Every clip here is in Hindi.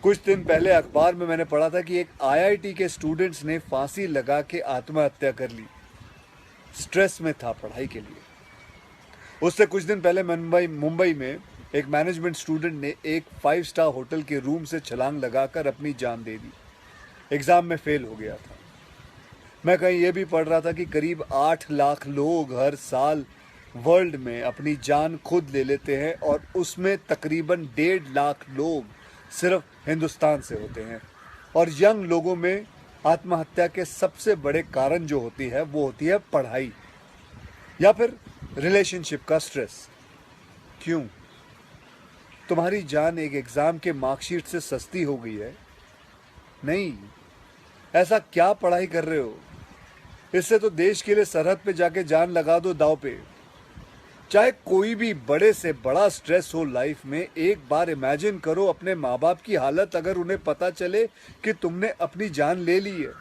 कुछ दिन पहले अखबार में मैंने पढ़ा था कि एक आईआईटी के स्टूडेंट्स ने फांसी लगा के आत्महत्या कर ली। स्ट्रेस में था पढ़ाई के लिए। उससे कुछ दिन पहले मुंबई मुंबई में एक मैनेजमेंट स्टूडेंट ने एक 5 स्टार होटल के रूम से छलांग लगाकर अपनी जान दे दी। एग्जाम में फेल हो गया था। मैं कहीं यह भी पढ़ रहा था कि करीब 8 लाख लोग हर साल वर्ल्ड में अपनी जान खुद ले लेते हैं और उसमें तकरीबन 1.5 लाख लोग सिर्फ हिंदुस्तान से होते हैं। और यंग लोगों में आत्महत्या के सबसे बड़े कारण जो होती है वो होती है पढ़ाई या फिर रिलेशनशिप का स्ट्रेस। क्यों? तुम्हारी जान एक एग्जाम के मार्कशीट से सस्ती हो गई है? नहीं। ऐसा क्या पढ़ाई कर रहे हो? इससे तो देश के लिए सरहद पे जाके जान लगा दो दाव पे। चाहे कोई भी बड़े से बड़ा स्ट्रेस हो लाइफ में, एक बार इमेजिन करो अपने माँ बाप की हालत अगर उन्हें पता चले कि तुमने अपनी जान ले ली है,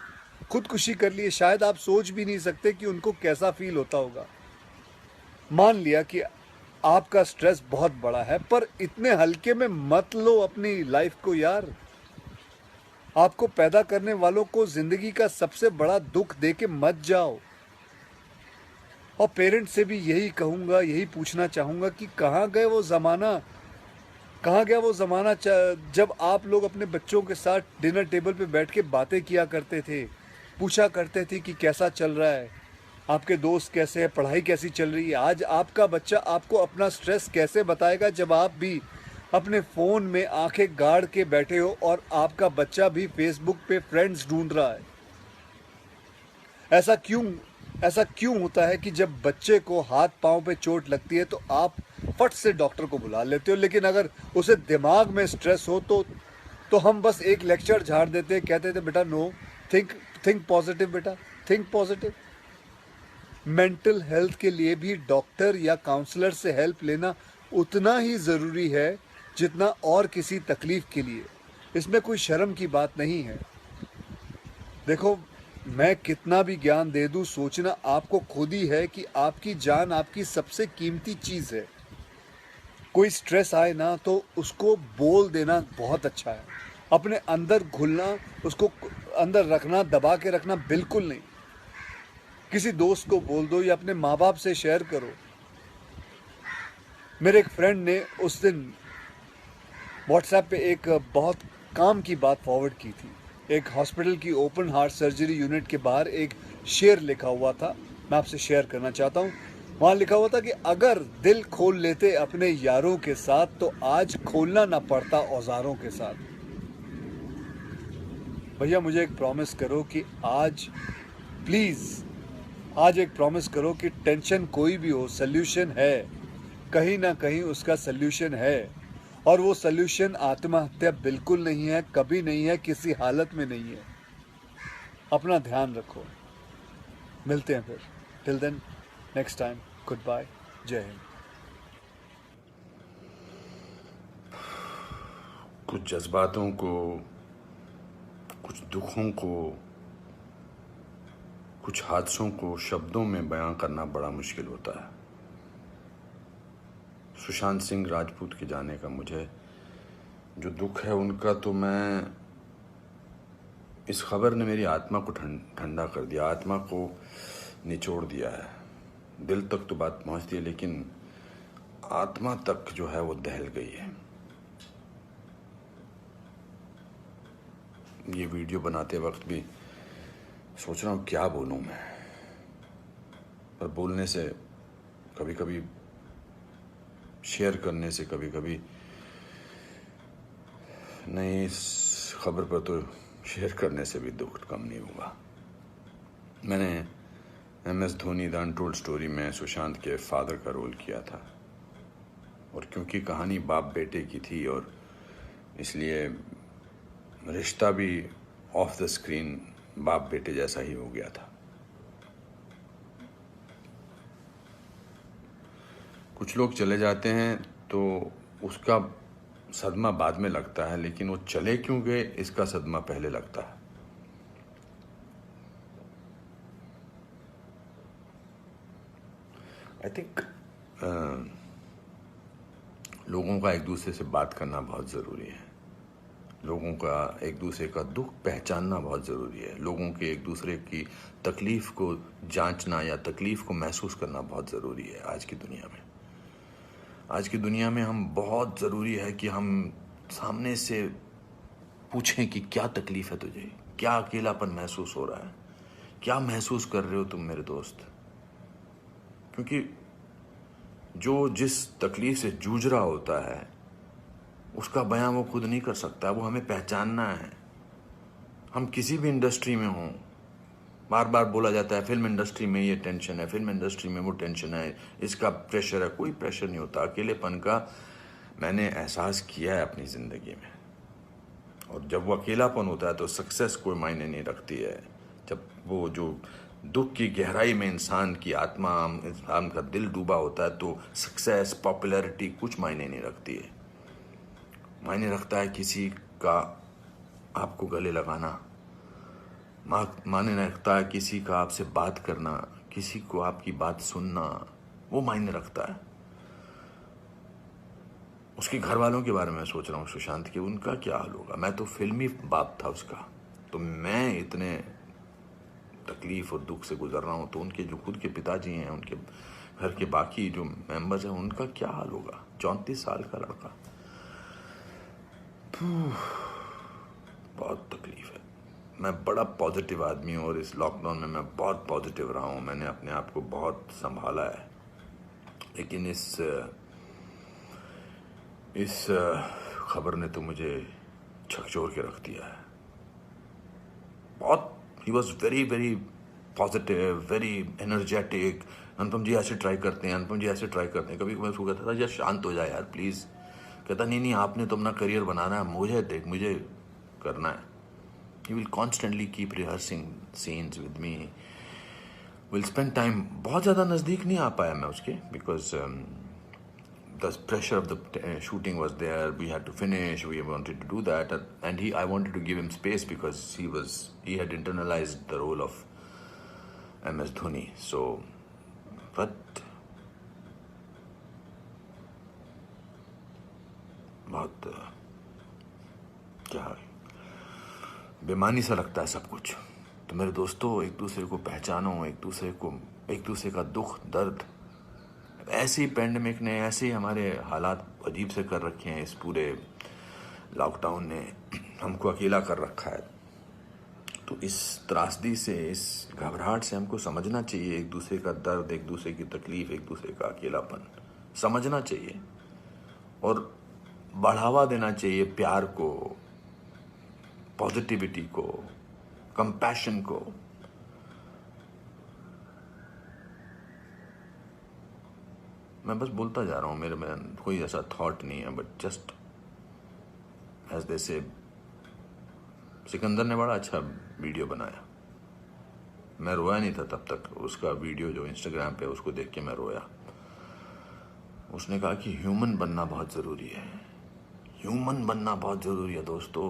खुदकुशी कर ली है। शायद आप सोच भी नहीं सकते कि उनको कैसा फील होता होगा। मान लिया कि आपका स्ट्रेस बहुत बड़ा है, पर इतने हल्के में मत लो अपनी लाइफ को यार। आपको पैदा करने वालों को जिंदगी का सबसे बड़ा दुख दे के मत जाओ। और पेरेंट्स से भी यही कहूँगा, यही पूछना चाहूँगा कि कहाँ गए वो ज़माना, कहाँ गया वो ज़माना जब आप लोग अपने बच्चों के साथ डिनर टेबल पे बैठ के बातें किया करते थे, पूछा करते थे कि कैसा चल रहा है, आपके दोस्त कैसे हैं, पढ़ाई कैसी चल रही है। आज आपका बच्चा आपको अपना स्ट्रेस कैसे बताएगा जब आप भी अपने फ़ोन में आंखें गाड़ के बैठे हो और आपका बच्चा भी फेसबुक पे फ्रेंड्स ढूंढ रहा है। ऐसा क्यों ऐसा क्यों होता है कि जब बच्चे को हाथ पांव पे चोट लगती है तो आप फट से डॉक्टर को बुला लेते हो, लेकिन अगर उसे दिमाग में स्ट्रेस हो तो हम बस एक लेक्चर झाड़ देते हैं, कहते थे बेटा नो, थिंक थिंक पॉजिटिव बेटा, थिंक पॉजिटिव। मेंटल हेल्थ के लिए भी डॉक्टर या काउंसलर से हेल्प लेना उतना ही ज़रूरी है जितना और किसी तकलीफ के लिए। इसमें कोई शर्म की बात नहीं है। देखो, मैं कितना भी ज्ञान दे दूं, सोचना आपको खुद ही है कि आपकी जान आपकी सबसे कीमती चीज़ है। कोई स्ट्रेस आए ना तो उसको बोल देना बहुत अच्छा है। अपने अंदर घुलना, उसको अंदर रखना, दबा के रखना बिल्कुल नहीं। किसी दोस्त को बोल दो या अपने माँ बाप से शेयर करो। मेरे एक फ्रेंड ने उस दिन व्हाट्सएप पे एक बहुत काम की बात फॉरवर्ड की थी। एक हॉस्पिटल की ओपन हार्ट सर्जरी यूनिट के बाहर एक शेर लिखा हुआ था, मैं आपसे शेयर करना चाहता हूँ। वहाँ लिखा हुआ था कि अगर दिल खोल लेते अपने यारों के साथ तो आज खोलना ना पड़ता औजारों के साथ। भैया मुझे एक प्रॉमिस करो कि आज प्लीज़, आज एक प्रॉमिस करो कि टेंशन कोई भी हो, सल्यूशन है, कहीं ना कहीं उसका सल्यूशन है। और वो सल्यूशन आत्महत्या बिल्कुल नहीं है, कभी नहीं है, किसी हालत में नहीं है। अपना ध्यान रखो। मिलते हैं फिर। Till then, next time, good bye, जय हिंद। कुछ जज्बातों को, कुछ दुखों को, कुछ हादसों को शब्दों में बयां करना बड़ा मुश्किल होता है। सुशांत सिंह राजपूत के जाने का मुझे जो दुख है उनका, तो मैं, इस खबर ने मेरी आत्मा को ठंडा कर दिया, आत्मा को निचोड़ दिया है। दिल तक तो बात पहुंचती है लेकिन आत्मा तक जो है वो दहल गई है। ये वीडियो बनाते वक्त भी सोच रहा हूँ क्या बोलूँ मैं, पर बोलने से कभी कभी, शेयर करने से कभी कभी नहीं, इस खबर पर तो शेयर करने से भी दुख कम नहीं हुआ। मैंने MS Dhoni the untold story में सुशांत के फादर का रोल किया था, और क्योंकि कहानी बाप बेटे की थी और इसलिए रिश्ता भी ऑफ द स्क्रीन बाप बेटे जैसा ही हो गया था। कुछ लोग चले जाते हैं तो उसका सदमा बाद में लगता है, लेकिन वो चले क्यों गए इसका सदमा पहले लगता है। आई थिंक लोगों का एक दूसरे से बात करना बहुत ज़रूरी है। लोगों का एक दूसरे का दुख पहचानना बहुत ज़रूरी है। लोगों के एक दूसरे की तकलीफ़ को जांचना या तकलीफ़ को महसूस करना बहुत ज़रूरी है आज की दुनिया में। आज की दुनिया में हम बहुत ज़रूरी है कि हम सामने से पूछें कि क्या तकलीफ़ है तुझे, क्या अकेलापन महसूस हो रहा है, क्या महसूस कर रहे हो तुम मेरे दोस्त। क्योंकि जो जिस तकलीफ़ से जूझ रहा होता है उसका बयां वो खुद नहीं कर सकता, वो हमें पहचानना है। हम किसी भी इंडस्ट्री में हों, बार बार बोला जाता है फिल्म इंडस्ट्री में ये टेंशन है, फिल्म इंडस्ट्री में वो टेंशन है, इसका प्रेशर है। कोई प्रेशर नहीं होता। अकेलेपन का मैंने एहसास किया है अपनी ज़िंदगी में, और जब वो अकेलापन होता है तो सक्सेस कोई मायने नहीं रखती है। जब वो जो दुख की गहराई में इंसान की आत्मा, इंसान का दिल डूबा होता है तो सक्सेस, पॉपुलैरिटी कुछ मायने नहीं रखती है। मायने रखता है किसी का आपको गले लगाना, मायने रखता है किसी का आपसे बात करना, किसी को आपकी बात सुनना, वो मायने रखता है। उसके घर वालों के बारे में सोच रहा हूँ सुशांत के, उनका क्या हाल होगा। मैं तो फिल्मी बाप था उसका, तो मैं इतने तकलीफ और दुख से गुजर रहा हूँ, तो उनके जो खुद के पिताजी हैं, उनके घर के बाकी जो मेंबर्स हैं, उनका क्या हाल होगा। 34 साल का लड़का, बहुत तकलीफ है। मैं बड़ा पॉजिटिव आदमी हूँ और इस लॉकडाउन में मैं बहुत पॉजिटिव रहा हूँ। मैंने अपने आप को बहुत संभाला है, लेकिन इस खबर ने तो मुझे झकझोर के रख दिया है। बहुत ही was very very positive, very energetic. Anupam ji ऐसे ट्राई करते हैं, अनुपम जी ऐसे ट्राई करते हैं। कभी मैं उसको कहता था यार शांत हो जाए यार प्लीज़। कहता नहीं आपने तो अपना करियर बनाना है, मुझे करना है। He will constantly keep rehearsing scenes with me, will spend time. बहुत ज़्यादा नज़दीक नहीं आ पाया मैं उसके, because the pressure of the shooting was there. We had to finish. We wanted to do that, and I wanted to give him space because he had internalized the role of MS Dhoni. So, but बहुत क्या बेमानी सा लगता है सब कुछ। तो मेरे दोस्तों, एक दूसरे को पहचानो, एक दूसरे का दुख दर्द। ऐसे ही पैंडेमिक ने, ऐसे ही हमारे हालात अजीब से कर रखे हैं। इस पूरे लॉकडाउन ने हमको अकेला कर रखा है। तो इस त्रासदी से, इस घबराहट से हमको समझना चाहिए एक दूसरे का दर्द, एक दूसरे की तकलीफ, एक दूसरे का अकेलापन समझना चाहिए और बढ़ावा देना चाहिए प्यार को, पॉजिटिविटी को, कंपैशन को। मैं बस बोलता जा रहा हूँ, मेरे में कोई ऐसा थॉट नहीं है, बट जस्ट एज दे से। सिकंदर ने बड़ा अच्छा वीडियो बनाया, मैं रोया नहीं था तब तक। उसका वीडियो जो इंस्टाग्राम पे, उसको देख के मैं रोया। उसने कहा कि ह्यूमन बनना बहुत ज़रूरी है, ह्यूमन बनना बहुत ज़रूरी है दोस्तों।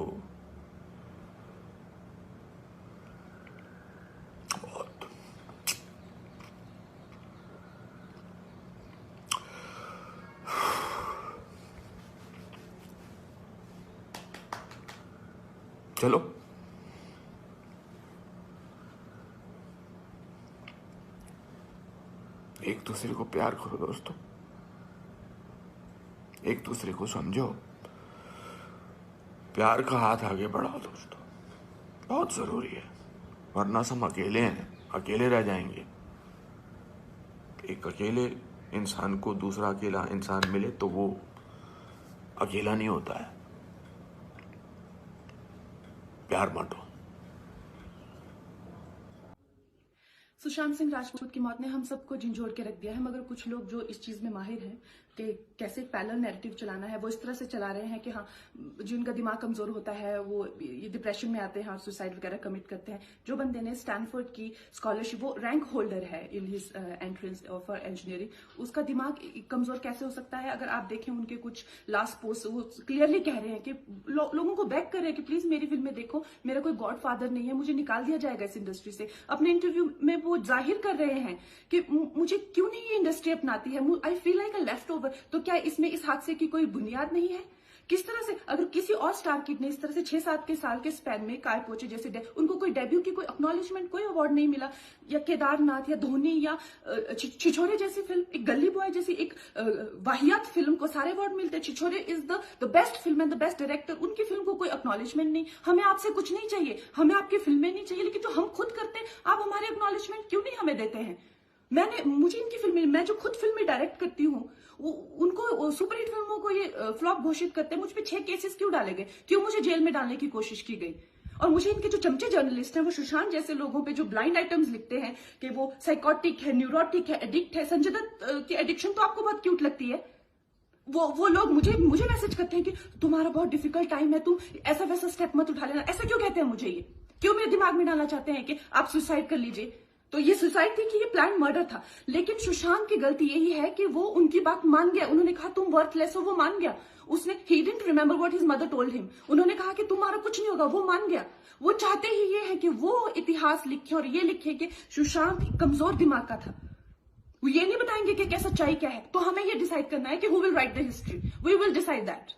बहुत चलो, एक दूसरे को प्यार करो दोस्तों, एक दूसरे को समझो, प्यार का हाथ आगे बढ़ाओ दोस्तों, बहुत जरूरी है। वरना हम अकेले हैं, अकेले रह जाएंगे। एक अकेले इंसान को दूसरा अकेला इंसान मिले तो वो अकेला नहीं होता है। प्यार बांटो। सुशांत सिंह राजपूत की मौत ने हम सबको झंझोड़ के रख दिया है, मगर कुछ लोग जो इस चीज में माहिर हैं कि कैसे पैरेलल नैरेटिव चलाना है, वो इस तरह से चला रहे हैं कि हाँ, जिनका दिमाग कमजोर होता है वो ये डिप्रेशन में आते हैं और सुसाइड वगैरह कमिट करते हैं। जो बंदे ने स्टैनफोर्ड की स्कॉलरशिप, वो रैंक होल्डर है in his entrance for engineering, उसका दिमाग कमजोर कैसे हो सकता है? अगर आप देखें उनके कुछ लास्ट पोस्ट, वो क्लियरली कह रहे हैं कि लोगों को बैक कर रहे हैं कि प्लीज मेरी फिल्म में देखो, मेरा कोई गॉड फादर नहीं है, मुझे निकाल दिया जाएगा इस इंडस्ट्री से। अपने इंटरव्यू में वो जाहिर कर रहे हैं कि मुझे क्यों नहीं ये इंडस्ट्री अपनाती है, I feel like a left over. तो क्या इसमें इस हादसे की कोई बुनियाद नहीं है? किस तरह से अगर किसी और स्टार किड ने इस तरह से 6-7 के साल के स्पैन में काय पोचे जैसे उनको कोई डेब्यू की कोई एक्नॉलेजमेंट, कोई अवार्ड नहीं मिला, या केदारनाथ या धोनी या छिछोरे जैसी फिल्म, एक गली बॉय जैसी एक वाहियात फिल्म को सारे अवार्ड मिलते हैं। Chhichhore is the best film and the best director, उनकी फिल्म को कोई एक्नॉलेजमेंट नहीं। हमें आपसे कुछ नहीं चाहिए, हमें आपकी फिल्में नहीं चाहिए, लेकिन जो हम खुद करते हैं आप हमारे एक्नॉलेजमेंट क्यों नहीं हमें देते हैं? मुझे इनकी फिल्में, मैं जो खुद फिल्में डायरेक्ट करती हूँ, उनको सुपरहिट फिल्मों को ये फ्लॉप घोषित करते हैं। मुझ पे 6 केसेस क्यों डाले गए, क्यों मुझे जेल में डालने की कोशिश की गई? और मुझे इनके जो चमचे जर्नलिस्ट हैं वो सुशांत जैसे लोगों पे जो ब्लाइंड आइटम्स लिखते हैं कि वो साइकोटिक है, न्यूरोटिक है, एडिक्ट है। संजय दत्त की एडिक्शन तो आपको बहुत क्यूट लगती है। वो लोग मुझे मैसेज करते हैं कि तुम्हारा बहुत डिफिकल्ट टाइम है, तुम ऐसा वैसा स्टेप मत उठा लेना। ऐसा क्यों कहते हैं मुझे? ये क्यों मेरे दिमाग में डालना चाहते हैं कि आप सुसाइड कर लीजिए? तो ये सुसाइड थी कि ये प्लान मर्डर था? लेकिन सुशांत की गलती यही है कि वो उनकी बात मान गया। उन्होंने कहा तुम वर्थलेस हो, वो मान गया। उसने he didn't remember what his mother told him. उन्होंने कहा कि तुम्हारा कुछ नहीं होगा, वो मान गया। वो चाहते ही ये है कि वो इतिहास लिखे और ये लिखे कि सुशांत कमजोर दिमाग का था। वो ये नहीं बताएंगे कि क्या सच्चाई क्या है। तो हमें ये डिसाइड करना है कि who will write the history, we will decide that.